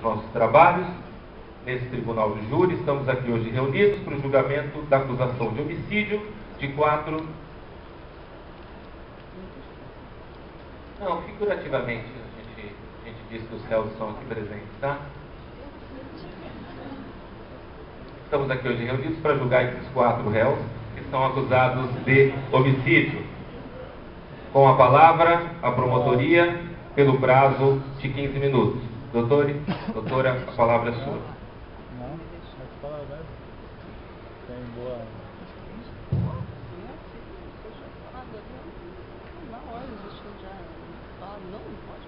nossos trabalhos. Nesse tribunal de júri, estamos aqui hoje reunidos para o julgamento da acusação de homicídio de 4... Não, figurativamente, a gente diz que os réus estão aqui presentes, tá? Estamos aqui hoje reunidos para julgar esses 4 réus que são acusados de homicídio. Com a palavra, a promotoria, pelo prazo de 15 minutos. Doutora, a palavra é sua. Não, pode falar, né? Tem boa... Na hora, deixa eu já falar, não pode.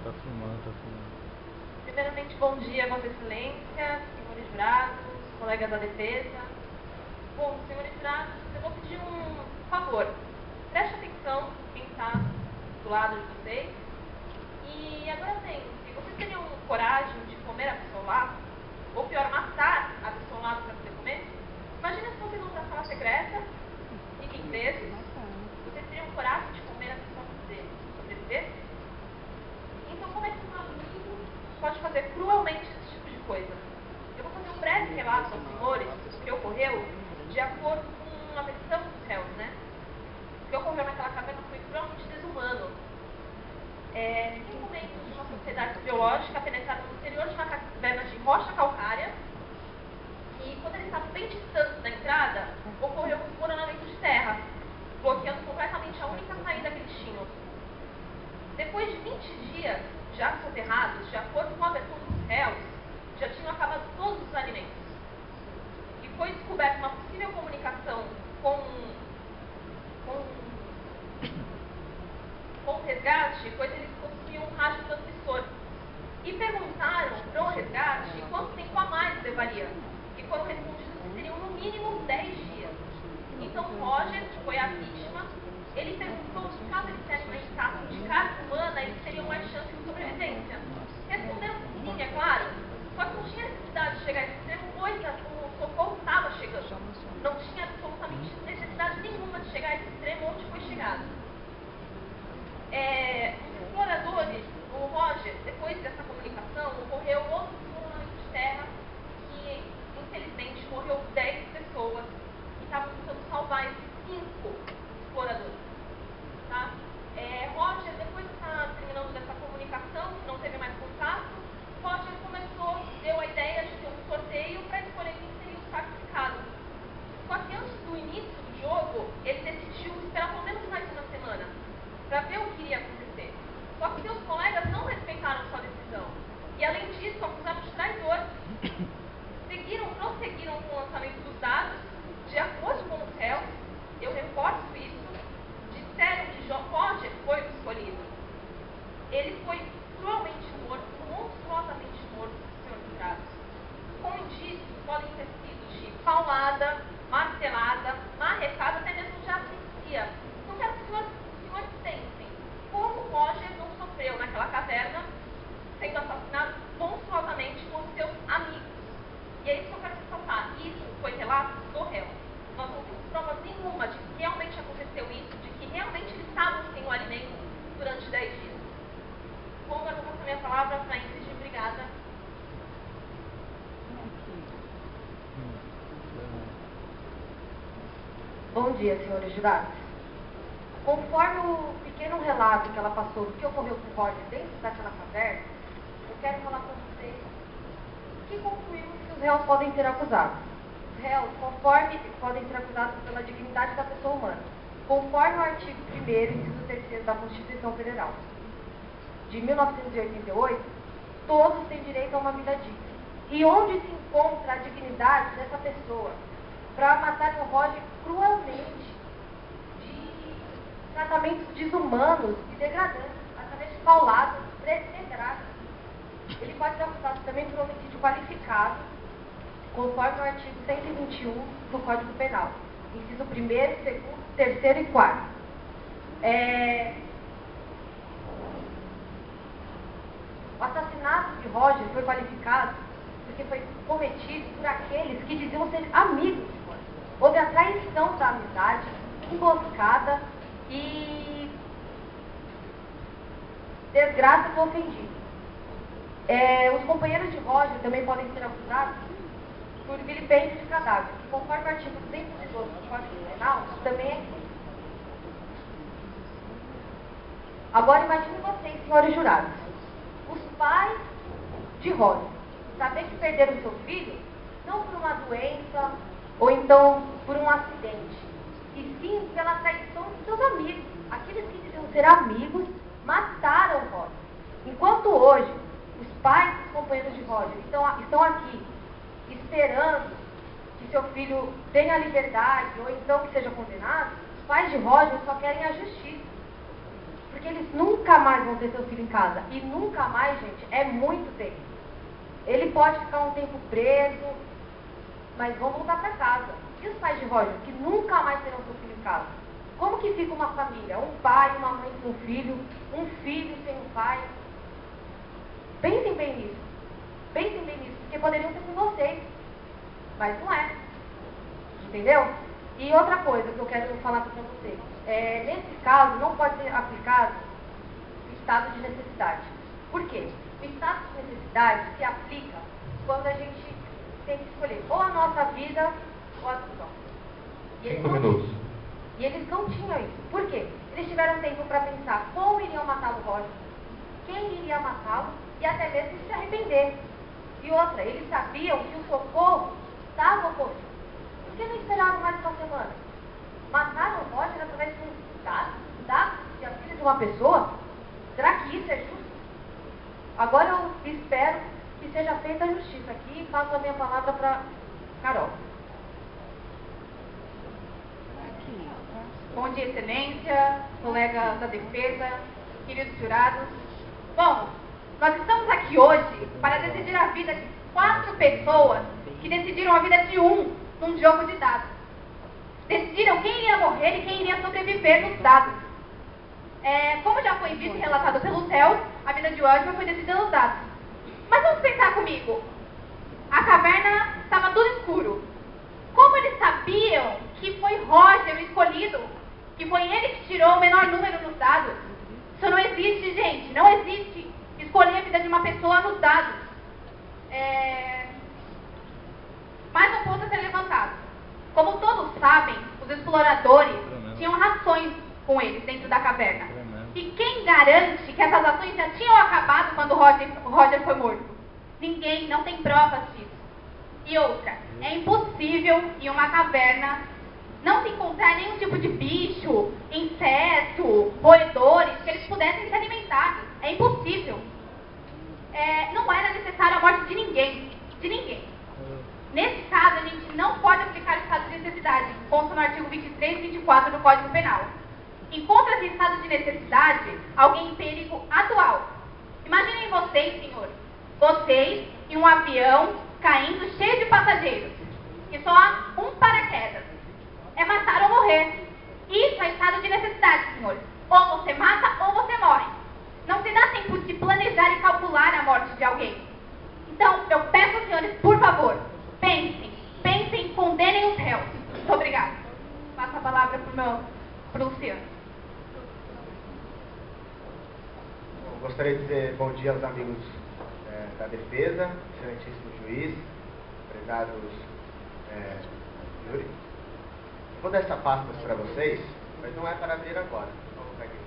Tá filmando. Primeiramente, bom dia, Vossa Excelência, senhores jurados, colegas da defesa. Bom, senhores jurados, eu vou pedir um favor. Preste atenção quem está do lado de vocês. E agora sim, se vocês teriam coragem de comer a pessoa ao lado, ou pior, matar a pessoa ao lado para poder comer, imagina se vocês vão para a sala secreta, fiquem presos, vocês teriam coragem de comer a pessoa que sobreviver? Então, como é que um amigo pode fazer cruelmente esse tipo de coisa? Eu vou fazer um breve relato aos senhores do que ocorreu de acordo com a versão dos réus, né? O que ocorreu naquela caverna foi cruelmente desumano. 5 membros de uma sociedade biológica penetraram no interior de uma caverna de rocha calcária e, quando eles estavam bem distantes da entrada, ocorreu um desmoronamento de terra, bloqueando completamente a única saída que eles tinham. Depois de 20 dias já soterrados, de acordo com a versão dos réus, já tinham acabado todos os alimentos. E foi descoberta uma possível comunicação com o resgate, pois eles possuíam um rádio transmissor. E perguntaram para o resgate quanto tempo a mais levaria. E foram respondidos que seriam no mínimo 10 dias. Então Roger, que foi a vítima, ele perguntou se caso eles se alimentassem de carne humana, eles teriam mais chance de sobrevivência. Responderam que sim, é claro. Só que não tinha necessidade de chegar a esse extremo, pois o socorro estava chegando. Não tinha absolutamente necessidade nenhuma de chegar a esse extremo onde foi chegado. Os exploradores, o Roger, depois dessa comunicação, ocorreu outro desmoronamento de terra que, infelizmente, morreu 10 pessoas que estavam tentando salvar esses 5 exploradores. Tá? Roger, depois de estar terminando dessa comunicação, que não teve mais contato, Roger deu a ideia de ter um sorteio para escolher quem seria o sacrificado. Só que antes do início do jogo, ele decidiu esperar pelo menos mais uma semana para ver o que iria acontecer. Só que seus colegas não respeitaram sua decisão. E além disso, acusaram de traidor. Prosseguiram com o lançamento dos dados, de acordo com os réus. Eu reforço isso. Disseram que Roger foi o escolhido. Ele foi cruelmente morto, monstruosamente morto, senhores jurados. Com indícios podem ter sido de paulada, martelada, marrecada, até mesmo de asfixia. Então quero que os senhores pensem como Roger não sofreu naquela caverna, sendo assassinado monstruosamente por seus amigos. E é isso que eu quero ressaltar. Isso foi relato do réu. Nós não temos prova nenhuma de que realmente aconteceu isso, de que realmente eles estavam sem o alimento durante 10 dias. Bom, agora eu vou passar minha palavra para a Ingrid. Obrigada. Bom dia, senhores jurados. Conforme o pequeno relato que ela passou do que ocorreu com o Roger dentro daquela caverna, eu quero falar com vocês que concluímos que os réus podem ser acusados. Os réus, conforme, podem ser acusados pela dignidade da pessoa humana, conforme o artigo 1º, inciso 3º da Constituição Federal de 1988, todos têm direito a uma vida digna. E onde se encontra a dignidade dessa pessoa para matar o Roger cruelmente, de tratamentos desumanos e degradantes, através de pauladas, pedradas? Ele pode ser acusado também por homicídio qualificado, conforme o artigo 121 do Código Penal, inciso 1º, 2º, 3º e 4º. O assassinato de Roger foi qualificado porque foi cometido por aqueles que diziam ser amigos de Roger. Houve a traição da amizade, emboscada e desgraça do ofendido. Os companheiros de Roger também podem ser acusados por vilipêndio de cadáver, que conforme o artigo 212 do Código Penal, também é crime. Agora imagine vocês, senhores jurados, os pais de Roger, saber que perderam seu filho, não por uma doença ou então por um acidente, e sim pela traição de seus amigos. Aqueles que diziam ser amigos mataram Roger. Enquanto hoje os pais dos companheiros de Roger estão aqui esperando que seu filho tenha liberdade ou então que seja condenado, os pais de Roger só querem a justiça. Porque eles nunca mais vão ter seu filho em casa. E nunca mais, gente, é muito tempo. Ele pode ficar um tempo preso, mas vão voltar para casa. E os pais de Roger, que nunca mais terão seu filho em casa? Como que fica uma família? Um pai, uma mãe sem um filho sem um pai? Pensem bem nisso. Pensem bem nisso, porque poderiam ser com vocês. Mas não é. Entendeu? E outra coisa que eu quero falar para vocês. Nesse caso, não pode ser aplicado o estado de necessidade. Por quê? O estado de necessidade se aplica quando a gente tem que escolher ou a nossa vida ou a adoção. E eles não tinham isso. Por quê? Eles tiveram tempo para pensar como iriam matar o Roger, quem iria matá-lo e até mesmo se arrepender. E outra, eles sabiam que o socorro estava ocorrendo. Por que não esperaram mais uma semana? Mataram o Roger através de um dado de a filha de uma pessoa? Será que isso é justo? Agora eu espero que seja feita a justiça aqui e passo a minha palavra para Carol. Bom dia, excelência, colegas da defesa, queridos jurados. Bom, nós estamos aqui hoje para decidir a vida de 4 pessoas que decidiram a vida de um num jogo de dados. Decidiram quem iria morrer e quem iria sobreviver nos dados. Como já foi dito e relatado pelo Theo, a vida de Roger foi decidida nos dados. Mas vamos pensar comigo. A caverna estava tudo escuro. Como eles sabiam que foi Roger o escolhido? Que foi ele que tirou o menor número nos dados? Isso não existe, gente. Não existe escolher a vida de uma pessoa nos dados. Mais um ponto a ser levantado. Como todos sabem, os exploradores tinham rações com eles dentro da caverna. E quem garante que essas ações já tinham acabado quando Roger foi morto? Ninguém, não tem provas disso. E outra, é impossível em uma caverna não se encontrar nenhum tipo de bicho, inseto, roedores que eles pudessem se alimentar. É impossível. Não era necessária a morte de ninguém. De ninguém. Nesse caso, a gente não pode aplicar o estado de necessidade, consta no artigo 23 e 24 do Código Penal. Encontra-se em estado de necessidade alguém em perigo atual. Imaginem vocês, senhores, vocês em um avião caindo cheio de passageiros, e só há um paraquedas. É matar ou morrer. Isso é estado de necessidade, senhores. Ou você mata ou você morre. Não se dá tempo de planejar e calcular a morte de alguém. Então, eu peço aos senhores, por favor, pensem e condenem os réus. Muito obrigada. Passo a palavra para o Luciano. Gostaria de dizer bom dia aos amigos da defesa, excelentíssimo juiz, prezados júri. Vou dar essa pasta para vocês, mas não é para abrir agora. Vamos pegar aqui.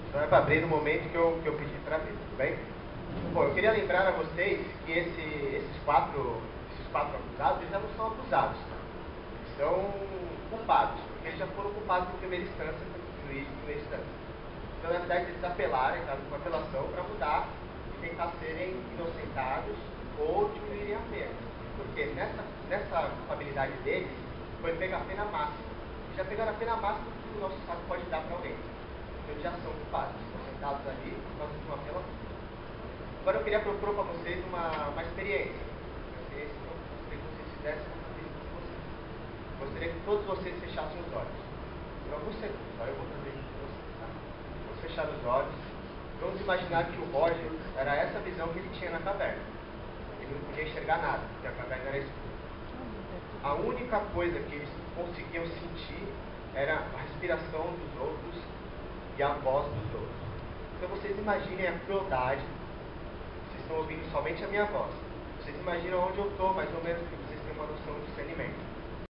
Então é para abrir no momento que eu pedi para abrir, tudo bem? Bom, eu queria lembrar a vocês que esses quatro acusados, eles não são acusados, eles são culpados, porque eles já foram culpados em primeira instância pelo juiz de primeira instância. Então, na verdade, eles apelaram, entraram com apelação para mudar e tentar serem inocentados ou diminuírem a pena. Porque nessa culpabilidade deles foi pegar a pena máxima. E já pegaram a pena máxima que o nosso Estado pode dar para alguém. Então, eles já são culpados, estão sentados ali por causa de uma apelação. Agora eu queria propor para vocês uma experiência. Uma experiência que eu gostaria que vocês fizessem na cabeça de vocês. Gostaria que todos vocês fechassem os olhos. Por alguns segundos, só eu vou fazer isso com vocês. Tá? Vamos fechar os olhos. Vamos imaginar que o Roger era essa visão que ele tinha na caverna. Ele não podia enxergar nada, porque a caverna era escura. A única coisa que eles conseguiam sentir era a respiração dos outros e a voz dos outros. Então vocês imaginem a crueldade. Vocês estão ouvindo somente a minha voz. Vocês imaginam onde eu estou, mais ou menos, que vocês têm uma noção de discernimento.